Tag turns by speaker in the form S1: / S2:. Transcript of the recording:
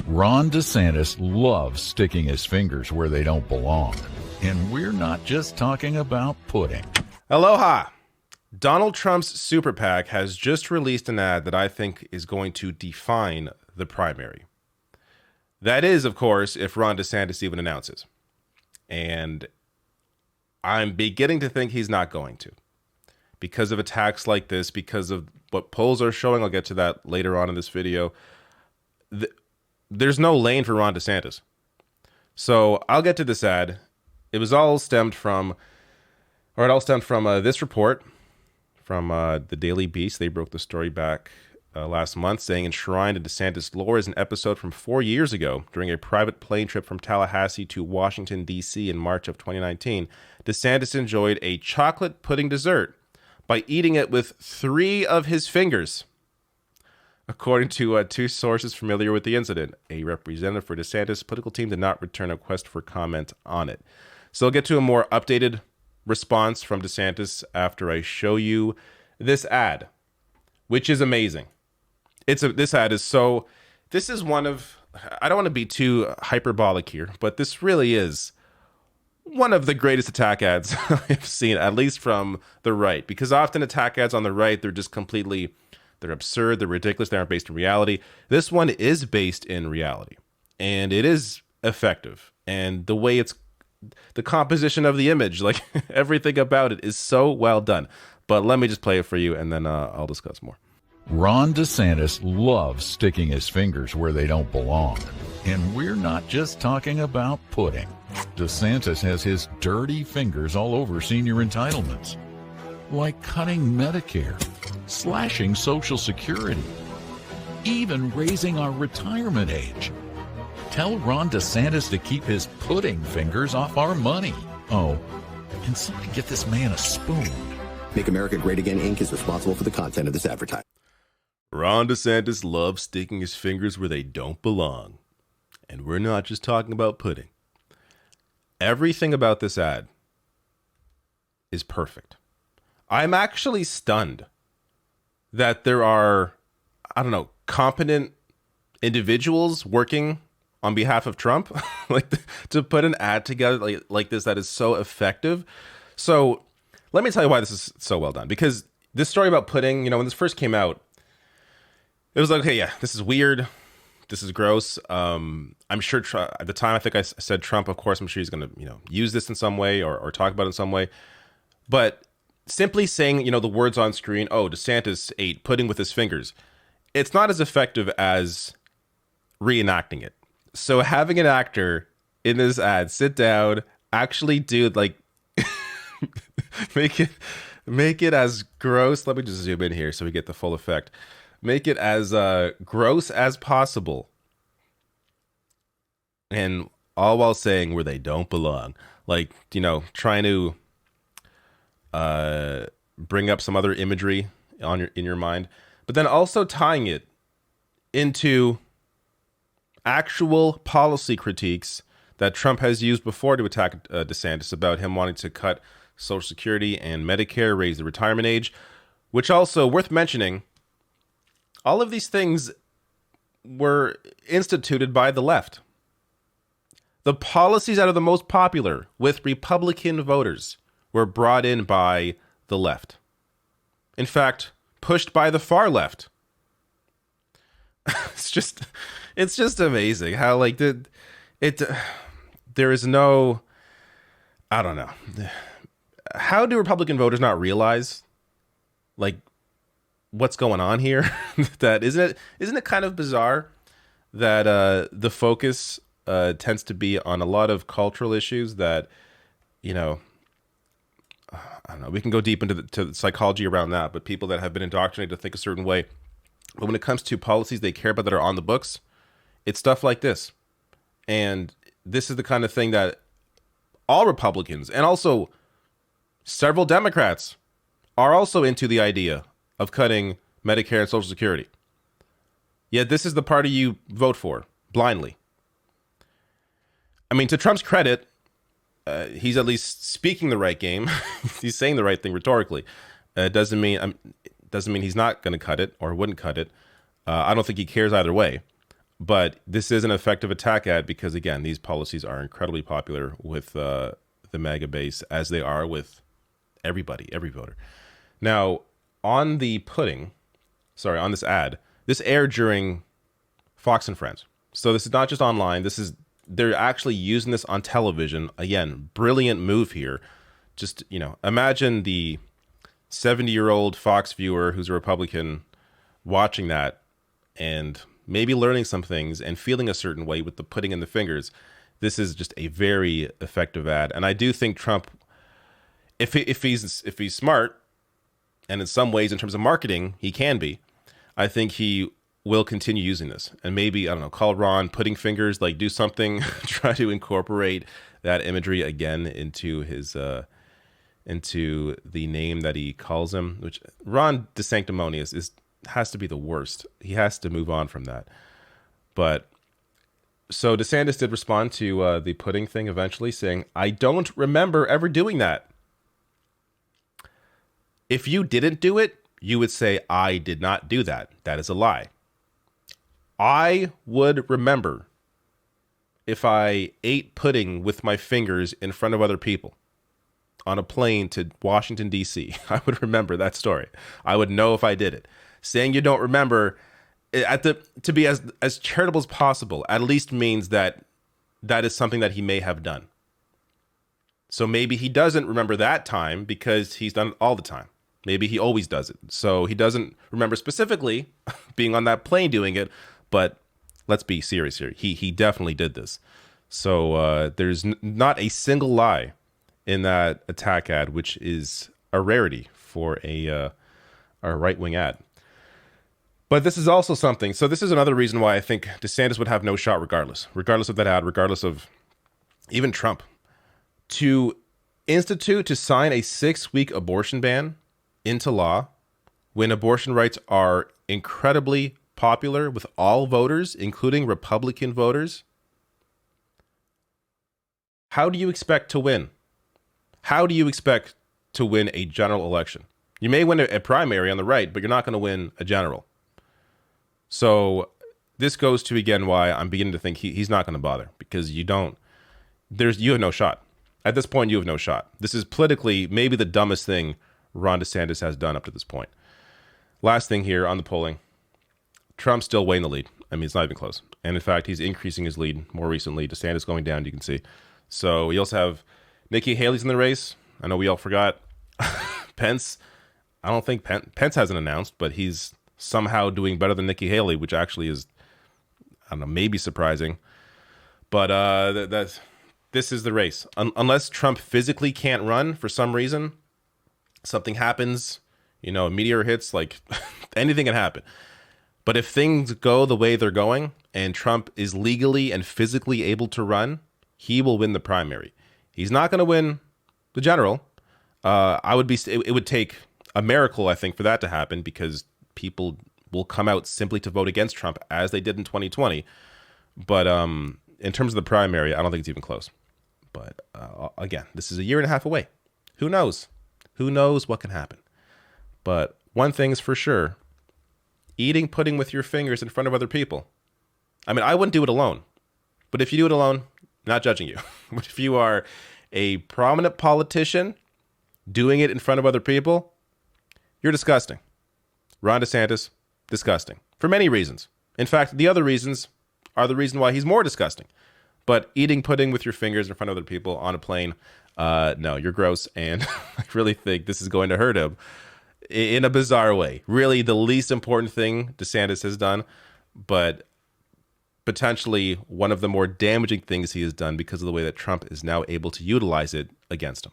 S1: Ron DeSantis loves sticking his fingers where they don't belong. And we're not just talking about pudding.
S2: Aloha! Donald Trump's super PAC has just released an ad that I think is going to define the primary. That is, of course, if Ron DeSantis even announces. And I'm beginning to think he's not going to. Because of attacks like this, because of what polls are showing, I'll get to that later on in this video. There's no lane for Ron DeSantis. So I'll get to this ad. It all stemmed from this report from the Daily Beast. They broke the story back last month, saying enshrined in DeSantis lore is an episode from 4 years ago during a private plane trip from Tallahassee to Washington, D.C. in March of 2019. DeSantis enjoyed a chocolate pudding dessert by eating it with 3 of his fingers. According to 2 sources familiar with the incident, a representative for DeSantis' political team did not return a request for comment on it. So I'll get to a more updated response from DeSantis after I show you this ad, which is amazing. This ad is this is one of, I don't want to be too hyperbolic here, but this really is one of the greatest attack ads I've seen, at least from the right, because often attack ads on the right, they're just completely, they're absurd, they're ridiculous, they aren't based in reality. This one is based in reality, and it is effective. And the way the composition of the image, like everything about it is so well done. But let me just play it for you, and then I'll discuss more.
S1: Ron DeSantis loves sticking his fingers where they don't belong. And we're not just talking about pudding. DeSantis has his dirty fingers all over senior entitlements, like cutting Medicare, slashing Social Security, even raising our retirement age. Tell Ron DeSantis to keep his pudding fingers off our money. Oh, and somebody get this man a spoon.
S3: Make America Great Again, Inc. is responsible for the content of this advertisement.
S2: Ron DeSantis loves sticking his fingers where they don't belong. And we're not just talking about pudding. Everything about this ad is perfect. I'm actually stunned that there are, competent individuals working on behalf of Trump, to put an ad together like this that is so effective. So let me tell you why this is so well done. Because this story about pudding, when this first came out, it was like, okay, yeah, this is weird. This is gross. I'm sure at the time, I think I said Trump, of course, I'm sure he's going to, use this in some way or talk about it in some way. But simply saying, the words on screen, oh, DeSantis ate pudding with his fingers, it's not as effective as reenacting it. So having an actor in this ad sit down, actually do make it as gross. Let me just zoom in here so we get the full effect. Make it as gross as possible. And all while saying where they don't belong. Trying to bring up some other imagery in your mind. But then also tying it into actual policy critiques that Trump has used before to attack DeSantis about him wanting to cut Social Security and Medicare, raise the retirement age, which also worth mentioning, all of these things were instituted by the left. The policies that are the most popular with Republican voters were brought in by the left. In fact, pushed by the far left. It's just amazing how there is no, I don't know. How do Republican voters not realize what's going on here? That isn't it kind of bizarre that the focus tends to be on a lot of cultural issues that, I don't know, we can go deep into the psychology around that, but people that have been indoctrinated to think a certain way. But when it comes to policies they care about that are on the books, it's stuff like this. And this is the kind of thing that all Republicans and also several Democrats are also into the idea of cutting Medicare and Social Security. Yet this is the party you vote for blindly. I mean, to Trump's credit, he's at least speaking the right game. He's saying the right thing rhetorically. Doesn't mean he's not going to cut it or wouldn't cut it. I don't think he cares either way. But this is an effective attack ad because, again, these policies are incredibly popular with the MAGA base, as they are with everybody, every voter. Now, on the on this ad, this aired during Fox and Friends. So this is not just online. They're actually using this on television. Again, brilliant move here. Just, imagine the 70-year-old Fox viewer who's a Republican watching that and maybe learning some things and feeling a certain way with the putting in the fingers. This is just a very effective ad. And I do think Trump, if he's smart, and in some ways in terms of marketing, he can be, I think he will continue using this. And maybe, I don't know, call Ron putting fingers, like do something, try to incorporate that imagery again into his into the name that he calls him, which Ron DeSanctimonious has to be the worst. He has to move on from that. But so DeSantis did respond to the pudding thing eventually, saying, "I don't remember ever doing that." If you didn't do it, you would say, "I did not do that." That is a lie. I would remember if I ate pudding with my fingers in front of other people on a plane to Washington, D.C. I would remember that story. I would know if I did it. Saying you don't remember, to be as charitable as possible, at least means that that is something that he may have done. So maybe he doesn't remember that time because he's done it all the time. Maybe he always does it. So he doesn't remember specifically being on that plane doing it, but let's be serious here. He definitely did this. So there's not a single lie in that attack ad, which is a rarity for a right-wing ad. But this is also something. So this is another reason why I think DeSantis would have no shot regardless of that ad, regardless of even Trump. To sign a 6-week abortion ban into law when abortion rights are incredibly popular with all voters, including Republican voters. How do you expect to win? How do you expect to win a general election? You may win a primary on the right, but you're not going to win a general. So this goes to, again, why I'm beginning to think he's not going to bother, because you have no shot. At this point, you have no shot. This is politically maybe the dumbest thing Ron DeSantis has done up to this point. Last thing here on the polling. Trump's still way in the lead. I mean, it's not even close. And in fact, he's increasing his lead more recently. DeSantis going down, you can see. So you also have Nikki Haley's in the race. I know we all forgot. Pence. I don't think Pence hasn't announced, but he's somehow doing better than Nikki Haley, which actually is, I don't know, maybe surprising. But this is the race. Unless Trump physically can't run for some reason, something happens, a meteor hits, like anything can happen. But if things go the way they're going and Trump is legally and physically able to run, he will win the primary. He's not going to win the general. It would take a miracle, I think, for that to happen, because people will come out simply to vote against Trump as they did in 2020. But in terms of the primary, I don't think it's even close. But again, this is a year and a half away. Who knows? Who knows what can happen? But one thing's for sure. Eating pudding with your fingers in front of other people. I mean, I wouldn't do it alone. But if you do it alone, not judging you. But if you are a prominent politician doing it in front of other people, you're disgusting. Ron DeSantis, disgusting. For many reasons. In fact, the other reasons are the reason why he's more disgusting. But eating pudding with your fingers in front of other people on a plane, no, you're gross. And I really think this is going to hurt him in a bizarre way. Really the least important thing DeSantis has done, but potentially one of the more damaging things he has done because of the way that Trump is now able to utilize it against him.